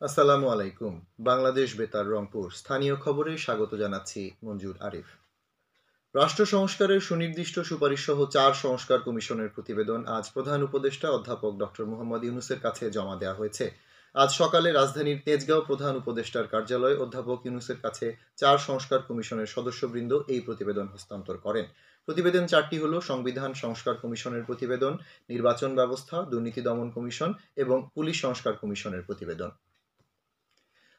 আসসালামু আলাইকুম। বাংলাদেশ বেতার রংপুর স্থানীয় খবরে স্বাগত জানাচ্ছি মঞ্জুর আরিফ। রাষ্ট্র সংস্কারের সুনির্দিষ্ট সুপারিশ সহ ৪ সংস্কার কমিশনের প্রতিবেদন আজ প্রধান উপদেষ্টা অধ্যাপক ডক্টর মোহাম্মদ ইউনূসের কাছে জমা দেওয়া হয়েছে। আজ সকালে রাজধানীর তেজগাঁও প্রধান উপদেষ্টার কার্যালয়ে অধ্যাপক ইউনূসের কাছে ৪ সংস্কার কমিশনের সদস্যবৃন্দ এই প্রতিবেদন হস্তান্তর করেন। প্রতিবেদন ৪টি হল সংবিধান সংস্কার কমিশনের প্রতিবেদন, নির্বাচন ব্যবস্থা, দুর্নীতি দমন কমিশন এবং পুলিশ সংস্কার কমিশনের প্রতিবেদন।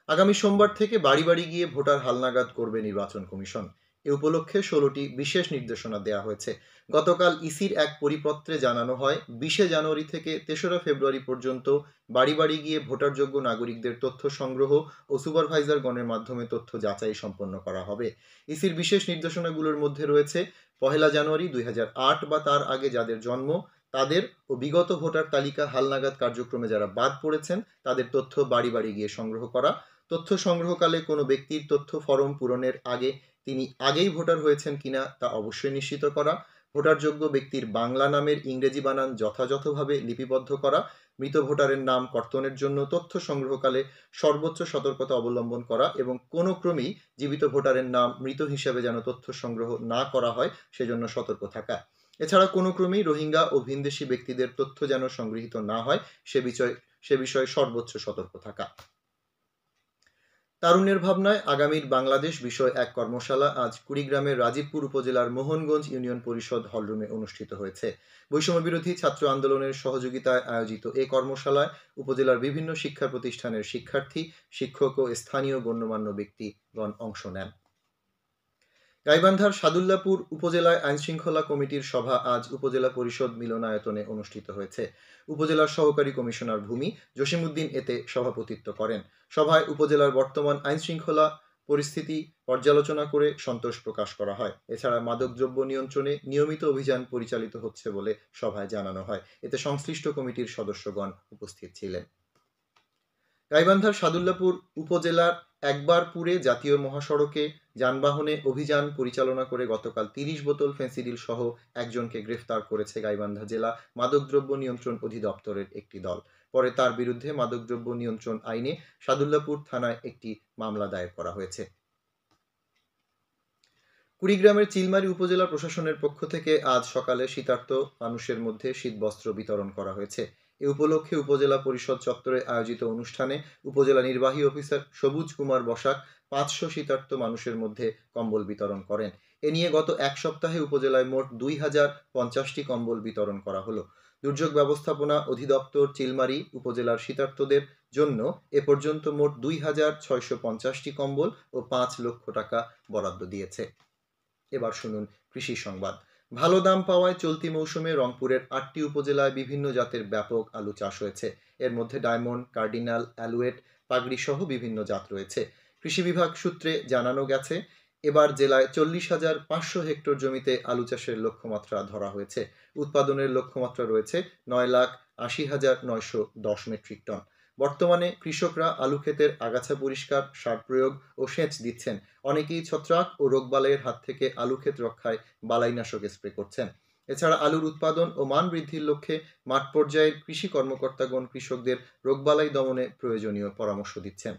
আগামী সোমবার থেকে বাড়ি বাড়ি গিয়ে ভোটার হালনাগাদ করবে নির্বাচন কমিশন। এ উপলক্ষে ১৬টি বিশেষ নির্দেশনা দেওয়া হয়েছে। গতকাল ইসির এক পরিপত্রে জানানো হয়, ২০শে জানুয়ারি থেকে ৩রা ফেব্রুয়ারি পর্যন্ত বাড়ি বাড়ি গিয়ে ভোটারযোগ্য নাগরিকদের তথ্য সংগ্রহ ও সুপারভাইজারগণের মাধ্যমে তথ্য যাচাই সম্পন্ন করা হবে। ইসির বিশেষ নির্দেশনাগুলোর মধ্যে রয়েছে, ১লা জানুয়ারি ২০০৮ বা তার আগে যাদের জন্ম তাদের ও বিগত ভোটার তালিকা হালনাগাদ কার্যক্রমে যারা বাদ পড়েছেন তাদের তথ্য বাড়ি বাড়ি গিয়ে সংগ্রহ করা। তথ্য সংগ্রহকালে কোনো ব্যক্তির তথ্য ফরম পূরণের আগে তিনি আগেই ভোটার হয়েছেন কিনা তা অবশ্যই নিশ্চিত করা। ভোটারযোগ্য ব্যক্তির বাংলা নামের ইংরেজি বানান যথাযথভাবে লিপিবদ্ধ করা। মৃত ভোটারের নাম কর্তনের জন্য তথ্য সংগ্রহকালে সর্বোচ্চ সতর্কতা অবলম্বন করা এবং কোনো ক্রমেই জীবিত ভোটারের নাম মৃত হিসাবে যেন তথ্য সংগ্রহ না করা হয় সেজন্য সতর্ক থাকা। এছাড়া কোনো ক্রমেই রোহিঙ্গা ও ভিনদেশি ব্যক্তিদের তথ্য যেন সংগৃহীত না হয় সে বিষয়ে সর্বোচ্চ সতর্ক থাকা। তারুণ্যের ভাবনায় আগামীর বাংলাদেশ বিষয় এক কর্মশালা আজ কুড়িগ্রামের রাজীবপুর উপজেলার মোহনগঞ্জ ইউনিয়ন পরিষদ হলরুমে অনুষ্ঠিত হয়েছে। বৈষম্যবিরোধী ছাত্র আন্দোলনের সহযোগিতায় আয়োজিত এ কর্মশালায় উপজেলার বিভিন্ন শিক্ষা প্রতিষ্ঠানের শিক্ষার্থী, শিক্ষক ও স্থানীয় গণ্যমান্য ব্যক্তিগণ অংশ নেন। গাইবান্ধার সাদুল্লাপুর উপজেলায় আইনশৃঙ্খলা কমিটির সভা আজ উপজেলা পরিষদ মিলনায়তনে অনুষ্ঠিত হয়েছে। উপজেলার সহকারী কমিশনার ভূমি জসিমউদ্দিন এতে সভাপতিত্ব করেন। সভায় উপজেলার বর্তমান আইনশৃঙ্খলা পরিস্থিতি পর্যালোচনা করে সন্তোষ প্রকাশ করা হয়। এছাড়া মাদকদ্রব্য নিয়ন্ত্রণে নিয়মিত অভিযান পরিচালিত হচ্ছে বলে সভায় জানানো হয়। এতে সংশ্লিষ্ট কমিটির সদস্যগণ উপস্থিত ছিলেন। গাইবান্ধার সাদুল্লাপুর উপজেলার একবারপুরে জাতীয় মহাসড়কে যানবাহনে অভিযান পরিচালনা করে গতকাল ৩০ বোতল ফেন্সিডিল সহ একজনকে গ্রেফতার করেছে গাইবান্ধা জেলা মাদকদ্রব্য নিয়ন্ত্রণ অধিদপ্তরের একটি দল। পরে তার বিরুদ্ধে মাদকদ্রব্য নিয়ন্ত্রণ আইনে সাদুল্লাপুর থানায় একটি মামলা দায়ের করা হয়েছে। কুড়িগ্রামের চিলমারী উপজেলা প্রশাসনের পক্ষ থেকে আজ সকালে শীতার্ত মানুষের মধ্যে শীতবস্ত্র বিতরণ করা হয়েছে। এ উপলক্ষে উপজেলা পরিষদ চত্বরে আয়োজিত অনুষ্ঠানে উপজেলা নির্বাহী অফিসার সবুজ কুমার বসাক ৫০০ শীতার্ত মানুষের মধ্যে কম্বল বিতরণ করেন। এ নিয়ে গত এক সপ্তাহে উপজেলায় মোট ২,০৫০টি কম্বল বিতরণ করা হলো। দুর্যোগ ব্যবস্থাপনা অধিদপ্তর চিলমারী উপজেলার শীতার্তদের জন্য এ পর্যন্ত মোট ২,৬৫০টি কম্বল ও ৫ লক্ষ টাকা বরাদ্দ দিয়েছে। এবার শুনুন কৃষি সংবাদ। ভালো দাম পাওয়ায় চলতি মৌসুমে রংপুরের ৮টি উপজেলায় বিভিন্ন জাতের ব্যাপক আলু চাষ হয়েছে। এর মধ্যে ডায়মন্ড, কার্ডিনাল, অ্যালুয়েট, পাগড়ি সহ বিভিন্ন জাত রয়েছে। কৃষি বিভাগ সূত্রে জানানো গেছে, এবার জেলায় ৪০,৫০০ হেক্টর জমিতে আলু চাষের লক্ষ্যমাত্রা ধরা হয়েছে। উৎপাদনের লক্ষ্যমাত্রা রয়েছে ৯,৮০,৯১০ মেট্রিক টন। বর্তমানে কৃষকরা আলু ক্ষেতের আগাছা পরিষ্কার, সার প্রয়োগ ও সেচ দিচ্ছেন। অনেকেই ছত্রাক ও রোগবালাইয়ের হাত থেকে আলু ক্ষেত রক্ষায় বালাইনাশক স্প্রে করছেন। এছাড়া আলুর উৎপাদন ও মান বৃদ্ধির লক্ষ্যে মাঠ পর্যায়ের কৃষি কর্মকর্তাগণ কৃষকদের রোগবালাই দমনে প্রয়োজনীয় পরামর্শ দিচ্ছেন।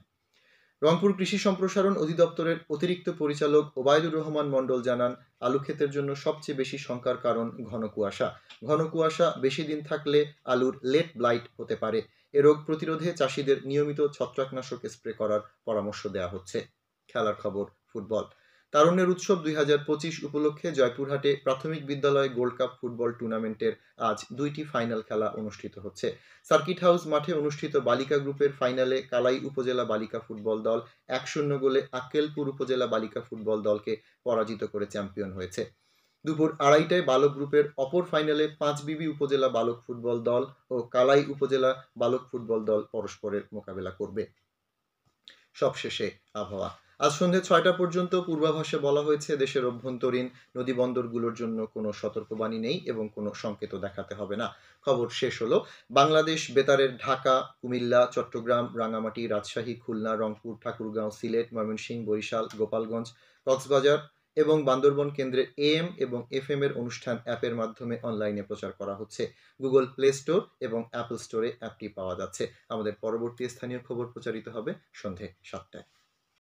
রংপুর কৃষি সম্প্রসারণ অধিদপ্তরের অতিরিক্ত পরিচালক ওবায়দুর রহমান মণ্ডল জানান, আলু ক্ষেতের জন্য সবচেয়ে বেশি শঙ্কার কারণ ঘন কুয়াশা। ঘন কুয়াশা বেশি দিন থাকলে আলুর লেট ব্লাইট হতে পারে। এ রোগ প্রতিরোধে চাষিদের নিয়মিত ছত্রাকনাশক স্প্রে করার পরামর্শ দেওয়া হচ্ছে। খেলার খবর, ফুটবল। তারুণ্যের উৎসব ২০২৫ উপলক্ষে জয়পুরহাটে প্রাথমিক বিদ্যালয় গোল্ড কাপ ফুটবল টুর্নামেন্টের আজ ২টি ফাইনাল খেলা অনুষ্ঠিত হচ্ছে। সার্কিট হাউস মাঠে অনুষ্ঠিত বালিকা গ্রুপের ফাইনালে কালাই উপজেলা বালিকা ফুটবল দল ১-০ গোলে আক্কেলপুর উপজেলা বালিকা ফুটবল দলকে পরাজিত করে চ্যাম্পিয়ন হয়েছে। দুপুর ২:৩০টায় বালক গ্রুপের অপর ফাইনালে পাঁচবিবি উপজেলা বালক ফুটবল দল ও কালাই উপজেলা বালক ফুটবল দল পরস্পরের মোকাবেলা করবে। সবশেষে আবহাওয়া। আজ সন্ধ্যে ৬টা পর্যন্ত পূর্বাভাসে বলা হয়েছে, দেশের অভ্যন্তরীণ নদীবন্দরগুলোর জন্য কোনো সতর্কবাণী নেই এবং কোনো সংকেতও দেখাতে হবে না। খবর শেষ হলো। বাংলাদেশ বেতারের ঢাকা, কুমিল্লা, চট্টগ্রাম, রাঙামাটি, রাজশাহী, খুলনা, রংপুর, ঠাকুরগাঁও, সিলেট, ময়মনসিংহ, বরিশাল, গোপালগঞ্জ, কক্সবাজার এবং বান্দরবন কেন্দ্রের AM এবং FM এর অনুষ্ঠান অ্যাপের মাধ্যমে অনলাইনে প্রচার করা হচ্ছে। গুগল প্লে স্টোর এবং অ্যাপল স্টোরে অ্যাপটি পাওয়া যাচ্ছে। আমাদের পরবর্তী স্থানীয় খবর প্রচারিত হবে সন্ধে 7টায়।